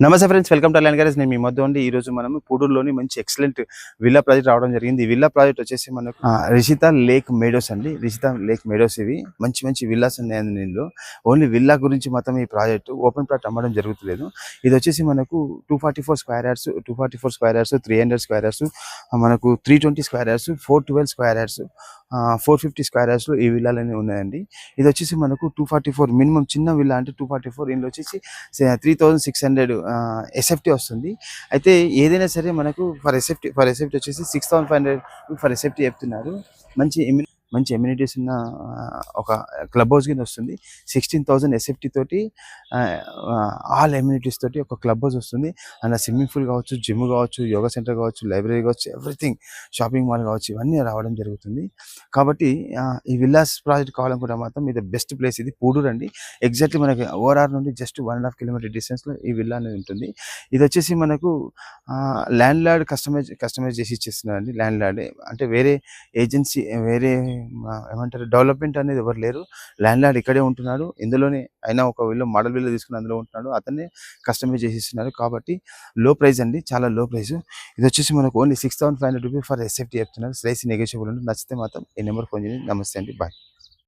నమస్తే friends, welcome to land garage. నేను మీ మధ్య ఉండి ఈరోజు మనం పూడూరులోని మంచి ఎక్సలెంట్ విల్లా ప్రాజెక్ట్ రావడం జరిగింది. ఈ విల్లా ప్రాజెక్ట్ వచ్చేసి మనకు రిషిత లేక్ మేడోస్ అండి. రిషిత లేక్ మేడోస్ ఇవి మంచి మంచి విల్లాస్ ఉన్నాయండి. దీనిలో ఓన్లీ విల్లా గురించి మాత్రం ఈ ప్రాజెక్ట్ ఓపెన్ ప్లాట్ అమ్మడం జరుగుతలేదు. ఇది వచ్చేసి మనకు 244 స్క్వేర్ యార్డ్స్, 300 స్క్వేర్ యార్డ్స్, మనకు 320 square yards, 412 square yards, 450 square యార్డ్స్లో ఈ విల్లాలన్నీ ఉన్నాయండి. ఇది వచ్చేసి మనకు 244 మినిమం చిన్న విల్లా అంటే 244. ఇందులో వచ్చేసి 3600 ఎస్ఎఫ్టీ వస్తుంది. అయితే ఏదైనా సరే మనకు ఫర్ ఎస్ఎఫ్టీ వచ్చేసి 6500 ఫర్ ఎస్ఎఫ్టీ చెప్తున్నారు. మంచి ఎమ్యూనిటీస్ ఉన్న ఒక క్లబ్ హౌస్ కింద వస్తుంది. 16,000 ఎస్ఎఫ్టీ తోటి ఆల్ ఎమ్యూనిటీస్ తోటి ఒక క్లబ్ హౌస్ వస్తుంది. అలా స్విమ్మింగ్ పూల్ కావచ్చు, జిమ్ కావచ్చు, యోగా సెంటర్ కావచ్చు, లైబ్రరీ కావచ్చు, ఎవ్రీథింగ్, షాపింగ్ మాల్ కావచ్చు, ఇవన్నీ రావడం జరుగుతుంది. కాబట్టి ఈ విల్లాస్ ప్రాజెక్ట్ కావాలనుకుంటే మాత్రం ఇది బెస్ట్ ప్లేస్. ఇది పూడూరు అండి. ఎగ్జాక్ట్లీ మనకి ఓఆర్ఆర్ నుండి జస్ట్ 1.5 కిలోమీటర్ డిస్టెన్స్లో ఈ విల్లా అనేది ఉంటుంది. ఇది వచ్చేసి మనకు ల్యాండ్ లార్డ్ కస్టమైజ్ చేసి ఇచ్చేస్తున్నారండి. ల్యాండ్ లార్డ్ అంటే వేరే ఏజెన్సీ, వేరే ఏమంటారు, డెవలప్మెంట్ అనేది ఎవరు లేరు. ల్యాండ్ లార్డ్ ఇక్కడే ఉంటున్నాడు. ఇందులోనే అయినా ఒక వీళ్ళు మోడల్ వీళ్ళు తీసుకుని అందులో ఉంటున్నాడు. అతన్ని కస్టమైజ్ చేసి ఇస్తున్నారు. కాబట్టి లో ప్రైస్ అండి, చాలా లో ప్రైస్. ఇది వచ్చేసి మనకు ఓన్లీ 6500 రూపీస్ ఫర్ ఎస్ఎఫ్టీ చెప్తున్నారు. ప్రైస్ నెగోషియబుల్ ఉంటుంది. నచ్చితే మాత్రం ఈ నెంబర్ ఫోన్ చేయండి. నమస్తే అండి, బాయ్.